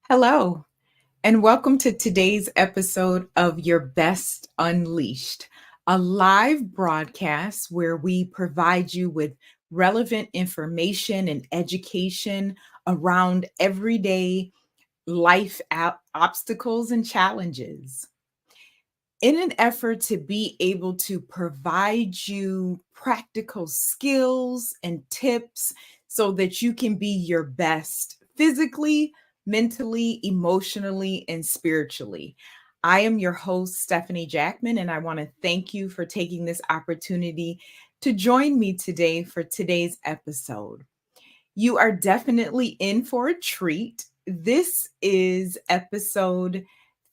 Hello, and welcome to today's episode of Your Best Unleashed, a live broadcast where we provide you with relevant information and education around everyday life obstacles and challenges. In an effort to be able to provide you practical skills and tips so that you can be your best physically, mentally, emotionally, and spiritually. I am your host, Stephanie Jackman, and I want to thank you for taking this opportunity to join me today for today's episode. You are definitely in for a treat. This is episode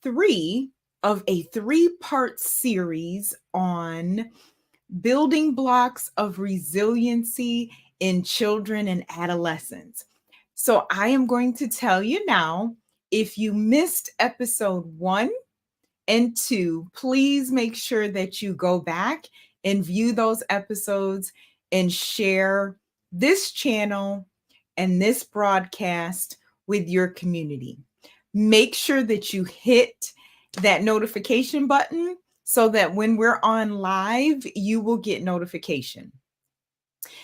3 of a 3-part series on building blocks of resiliency in children and adolescents. So I am going to tell you now, if you missed episode 1 and 2, please make sure that you go back and view those episodes and share this channel and this broadcast with your community. Make sure that you hit that notification button so that when we're on live, you will get notification.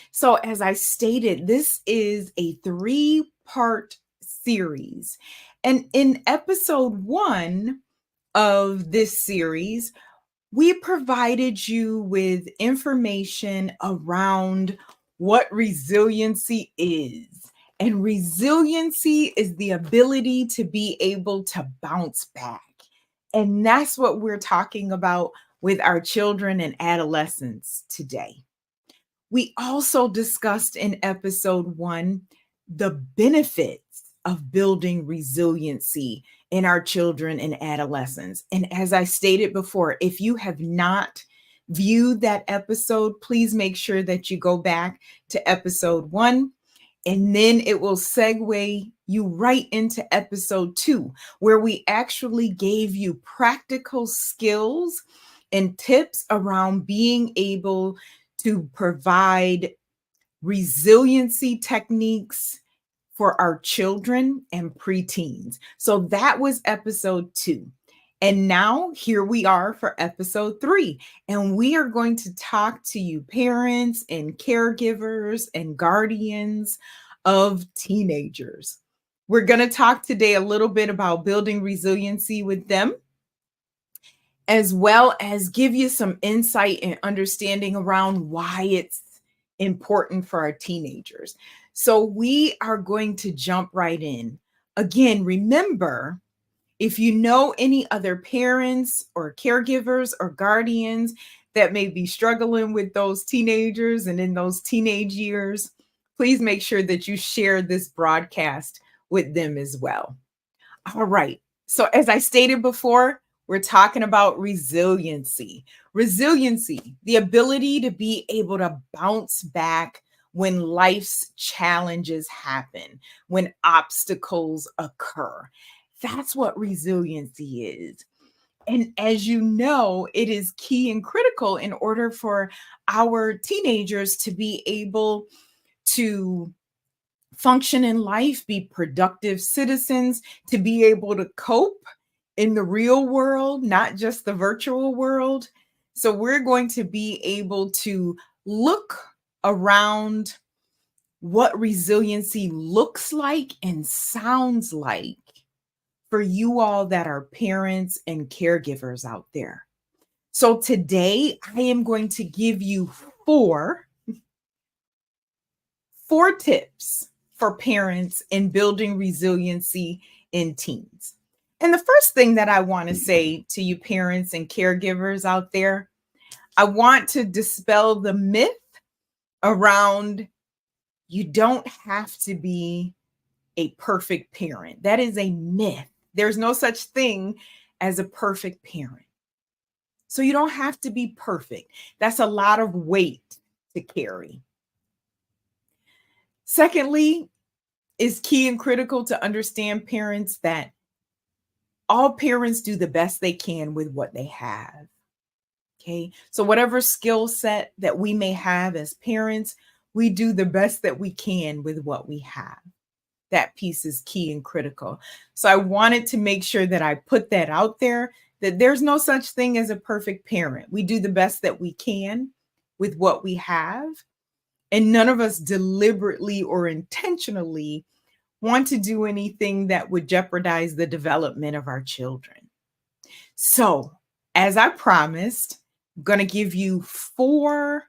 So, as I stated, this is a 3-part series. And in episode 1 of this series, we provided you with information around what resiliency is. And resiliency is the ability to be able to bounce back. And that's what we're talking about with our children and adolescents today. We also discussed in episode 1 the benefits of building resiliency in our children and adolescents. And as I stated before, if you have not viewed that episode, please make sure that you go back to episode 1, and then it will segue you right into episode 2, where we actually gave you practical skills and tips around being able to provide resiliency techniques for our children and preteens. So that was episode 2. And now here we are for episode 3. And we are going to talk to you parents and caregivers and guardians of teenagers. We're going to talk today a little bit about building resiliency with them, as well as give you some insight and understanding around why it's important for our teenagers. So we are going to jump right in. Again, remember, if you know any other parents or caregivers or guardians that may be struggling with those teenagers and in those teenage years, please make sure that you share this broadcast with them as well. All right. So as I stated before, we're talking about resiliency. Resiliency, the ability to be able to bounce back when life's challenges happen, when obstacles occur. That's what resiliency is. And as you know, it is key and critical in order for our teenagers to be able to function in life, be productive citizens, to be able to cope in the real world, not just the virtual world. So we're going to be able to look around what resiliency looks like and sounds like for you all that are parents and caregivers out there. So today I am going to give you four tips for parents in building resiliency in teens. And the first thing that I want to say to you parents and caregivers out there, I want to dispel the myth around you don't have to be a perfect parent. That is a myth. There's no such thing as a perfect parent. So you don't have to be perfect. That's a lot of weight to carry. Secondly, it's key and critical to understand parents that all parents do the best they can with what they have. Okay. So, whatever skill set that we may have as parents, we do the best that we can with what we have. That piece is key and critical. So, I wanted to make sure that I put that out there, that there's no such thing as a perfect parent. We do the best that we can with what we have. And none of us deliberately or intentionally want to do anything that would jeopardize the development of our children. So, as I promised, I'm going to give you 4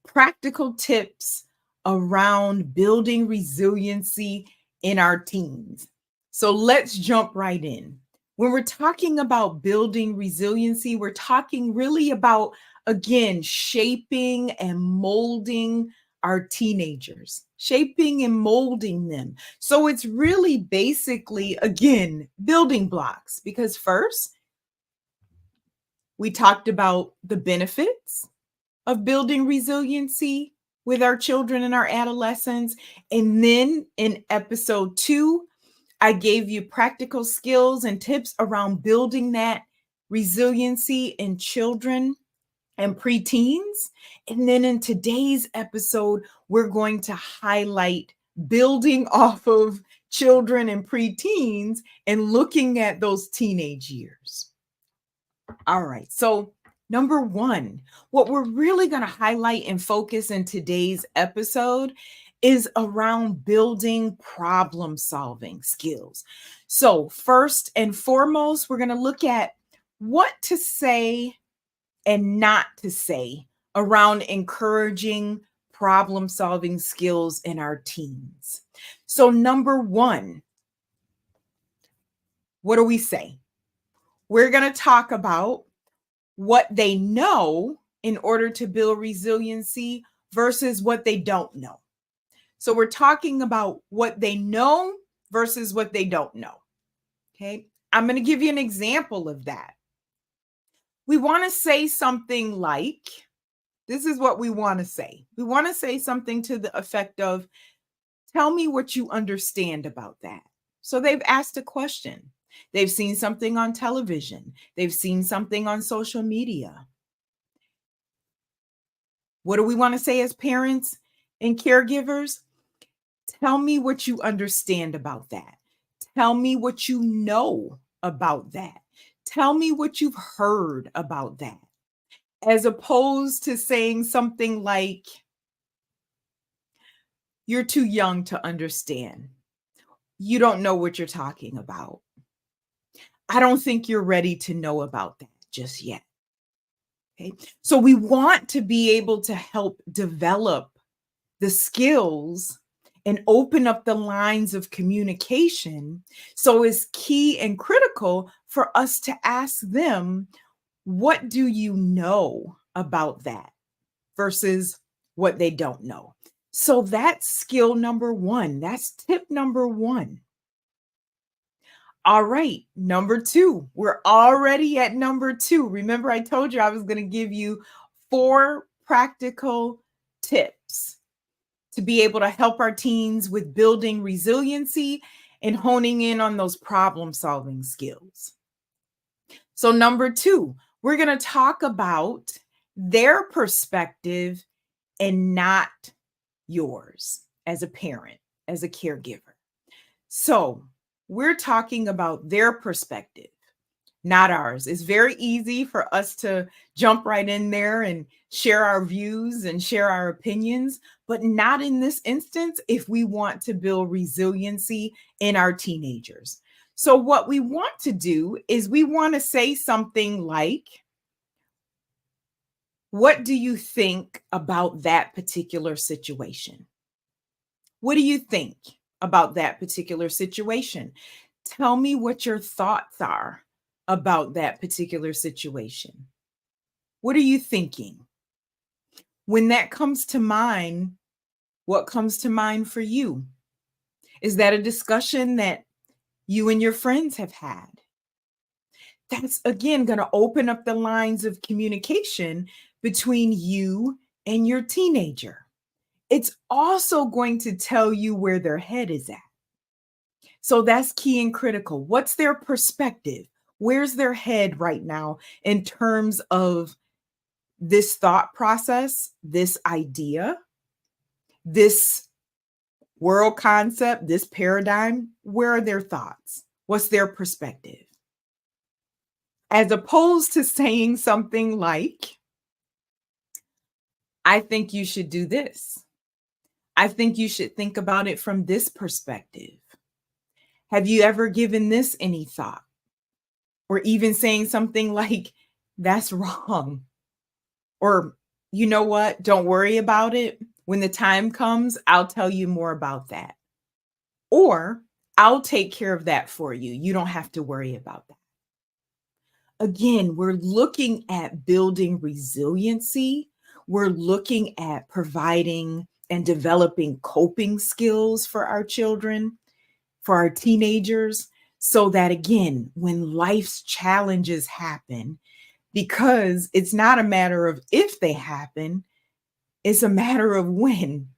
practical tips around building resiliency in our teens. So, let's jump right in. When we're talking about building resiliency, we're talking really about, again, shaping and molding our teenagers, shaping and molding them. So, it's really basically, again, building blocks because first, we talked about the benefits of building resiliency with our children and our adolescents. And then in episode 2, I gave you practical skills and tips around building that resiliency in children and preteens. And then in today's episode, we're going to highlight building off of children and preteens and looking at those teenage years. All right. So, number 1, what we're really going to highlight and focus in today's episode is around building problem solving skills. So, first and foremost, we're going to look at what to say and not to say around encouraging problem solving skills in our teens. So, number 1, what do we say? We're going to talk about what they know in order to build resiliency versus what they don't know. So we're talking about what they know versus what they don't know. Okay. I'm going to give you an example of that. We want to say something like, this is what we want to say. We want to say something to the effect of, tell me what you understand about that. So they've asked a question. They've seen something on television. They've seen something on social media. What do we want to say as parents and caregivers? Tell me what you understand about that. Tell me what you know about that. Tell me what you've heard about that. As opposed to saying something like, you're too young to understand. You don't know what you're talking about. I don't think you're ready to know about that just yet. Okay. So we want to be able to help develop the skills and open up the lines of communication. So it's key and critical for us to ask them, what do you know about that versus what they don't know? So that's skill number 1. That's tip number 1. All right, number 2. We're already at number 2. Remember, I told you I was going to give you 4 practical tips to be able to help our teens with building resiliency and honing in on those problem solving skills. So, number 2, we're going to talk about their perspective and not yours as a parent, as a caregiver. So, we're talking about their perspective, not ours. It's very easy for us to jump right in there and share our views and share our opinions, but not in this instance if we want to build resiliency in our teenagers. So, what we want to do is we want to say something like, what do you think about that particular situation? What do you think about that particular situation? Tell me what your thoughts are about that particular situation. What are you thinking? When that comes to mind, what comes to mind for you? Is that a discussion that you and your friends have had? That's again going to open up the lines of communication between you and your teenager. It's also going to tell you where their head is at. So that's key and critical. What's their perspective? Where's their head right now in terms of this thought process, this idea, this world concept, this paradigm, where are their thoughts? What's their perspective? As opposed to saying something like, I think you should do this. I think you should think about it from this perspective. Have you ever given this any thought? Or even saying something like, that's wrong. Or, you know what? Don't worry about it. When the time comes, I'll tell you more about that. Or, I'll take care of that for you. You don't have to worry about that. Again, we're looking at building resiliency. We're looking at providing and developing coping skills for our children, for our teenagers, so that again, when life's challenges happen, because it's not a matter of if they happen, it's a matter of when,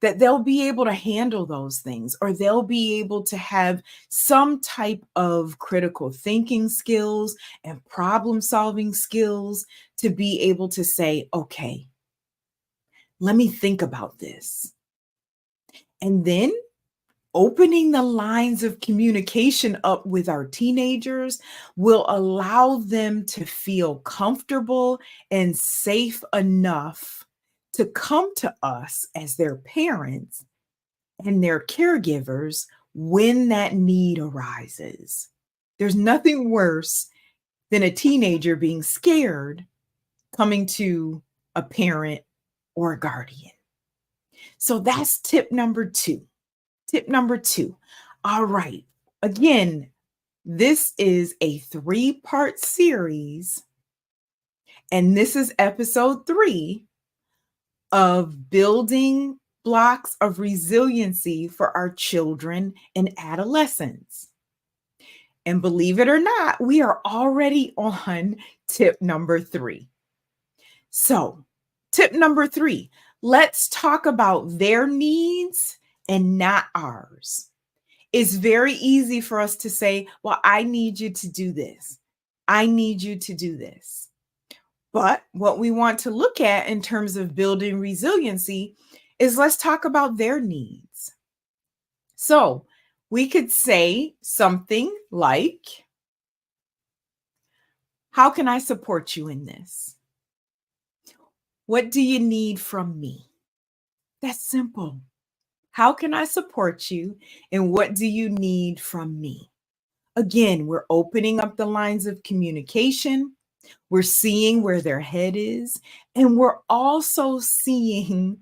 that they'll be able to handle those things, or they'll be able to have some type of critical thinking skills and problem solving skills to be able to say, okay, let me think about this. And then opening the lines of communication up with our teenagers will allow them to feel comfortable and safe enough to come to us as their parents and their caregivers when that need arises. There's nothing worse than a teenager being scared coming to a parent or a guardian. So that's tip number 2. Tip number 2. All right. Again, this is a 3-part series, and this is episode 3 of building blocks of resiliency for our children and adolescents. And believe it or not, we are already on tip number 3. So, tip number 3, let's talk about their needs and not ours. It's very easy for us to say, well, I need you to do this. I need you to do this. But what we want to look at in terms of building resiliency is let's talk about their needs. So we could say something like, how can I support you in this? What do you need from me? That's simple. How can I support you? And what do you need from me? Again, we're opening up the lines of communication. We're seeing where their head is. And we're also seeing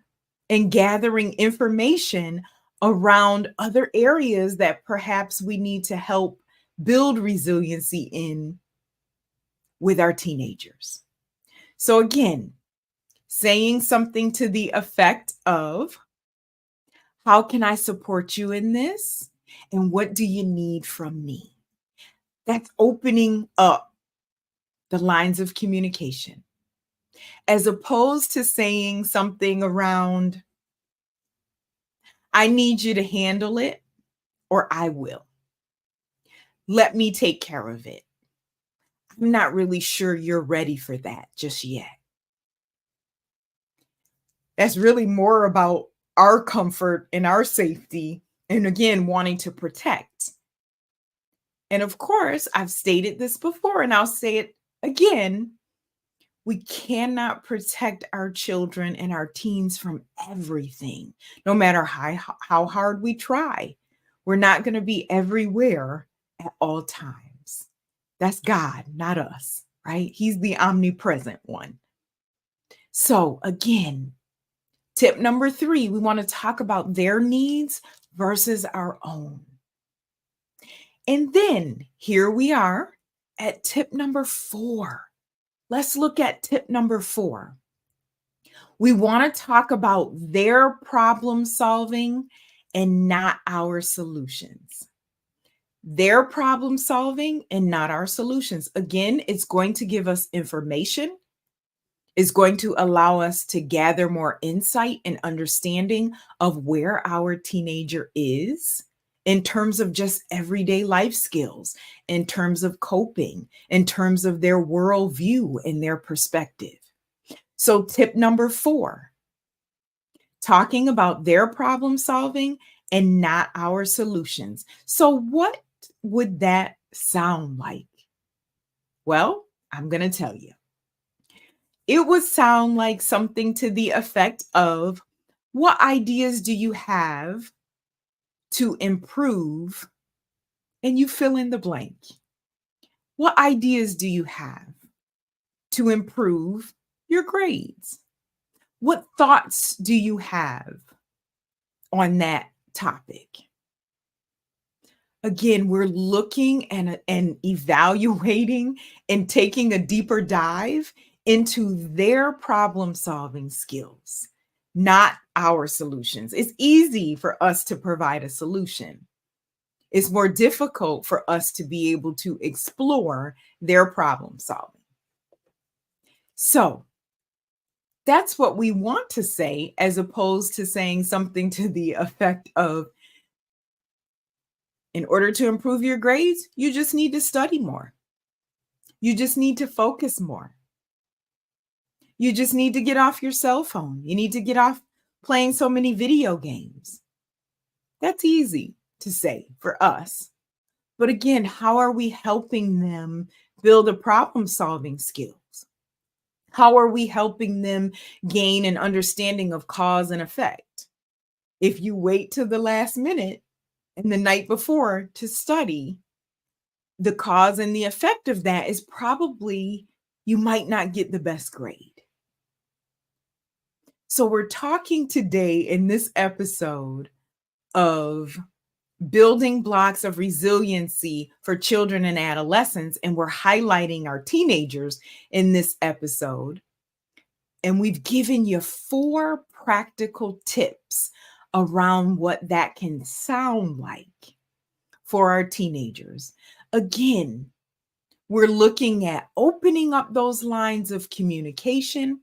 and gathering information around other areas that perhaps we need to help build resiliency in with our teenagers. So again, saying something to the effect of, how can I support you in this? And what do you need from me? That's opening up the lines of communication, as opposed to saying something around, I need you to handle it, or I will. Let me take care of it. I'm not really sure you're ready for that just yet. That's really more about our comfort and our safety, and again, wanting to protect. And of course, I've stated this before and I'll say it again. We cannot protect our children and our teens from everything, no matter how hard we try. We're not going to be everywhere at all times. That's God, not us, right? He's the omnipresent one. So again, tip number 3, we want to talk about their needs versus our own. And then here we are at tip number 4. Let's look at tip number 4. We want to talk about their problem solving and not our solutions. Their problem solving and not our solutions. Again, it's going to give us information. It's going to allow us to gather more insight and understanding of where our teenager is in terms of just everyday life skills, in terms of coping, in terms of their worldview and their perspective. So, tip number 4, talking about their problem solving and not our solutions. So, what would that sound like? Well, I'm going to tell you. It would sound like something to the effect of, what ideas do you have to improve? And you fill in the blank. What ideas do you have to improve your grades? What thoughts do you have on that topic? Again, we're looking and evaluating and taking a deeper dive into their problem solving skills, not our solutions. It's easy for us to provide a solution. It's more difficult for us to be able to explore their problem solving. So that's what we want to say, as opposed to saying something to the effect of, in order to improve your grades, you just need to study more. You just need to focus more. You just need to get off your cell phone. You need to get off playing so many video games. That's easy to say for us. But again, how are we helping them build a problem-solving skills? How are we helping them gain an understanding of cause and effect? If you wait till the last minute and the night before to study, the cause and the effect of that is probably you might not get the best grade. So we're talking today in this episode of building blocks of resiliency for children and adolescents, and we're highlighting our teenagers in this episode. And we've given you 4 practical tips around what that can sound like for our teenagers. Again, we're looking at opening up those lines of communication.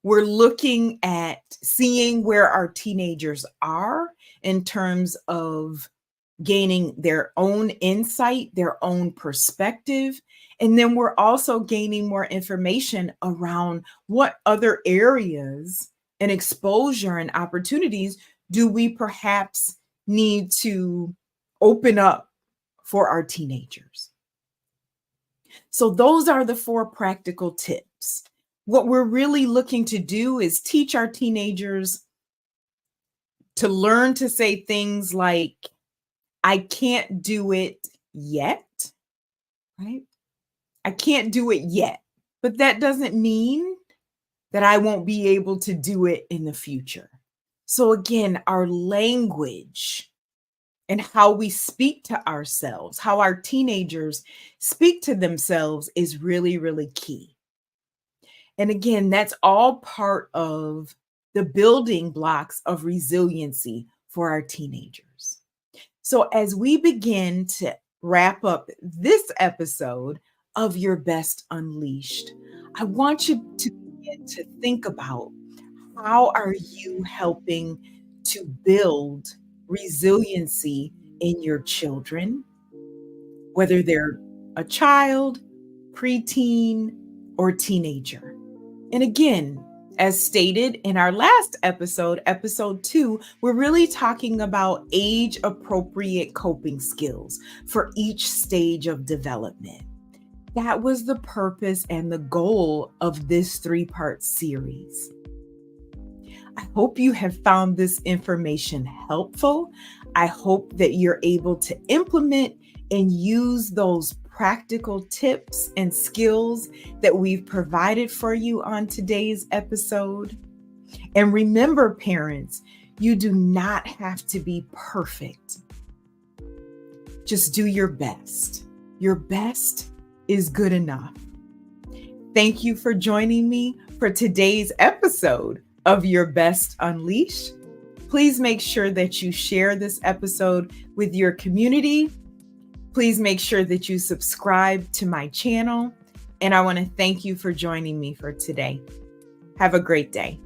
We're looking at seeing where our teenagers are in terms of gaining their own insight, their own perspective. And then we're also gaining more information around what other areas and exposure and opportunities do we perhaps need to open up for our teenagers. So those are the 4 practical tips. What we're really looking to do is teach our teenagers to learn to say things like, I can't do it yet, right? I can't do it yet, but that doesn't mean that I won't be able to do it in the future. So again, our language and how we speak to ourselves, how our teenagers speak to themselves is really, really key. And again, that's all part of the building blocks of resiliency for our teenagers. So as we begin to wrap up this episode of Your Best Unleashed, I want you to begin to think about, how are you helping to build resiliency in your children, whether they're a child, preteen, or teenager? And again, as stated in our last episode, episode 2, we're really talking about age-appropriate coping skills for each stage of development. That was the purpose and the goal of this 3-part series. I hope you have found this information helpful. I hope that you're able to implement and use those practical tips and skills that we've provided for you on today's episode. And remember, parents, you do not have to be perfect. Just do your best. Your best is good enough. Thank you for joining me for today's episode of Your Best Unleashed. Please make sure that you share this episode with your community. Please make sure that you subscribe to my channel. And I want to thank you for joining me for today. Have a great day.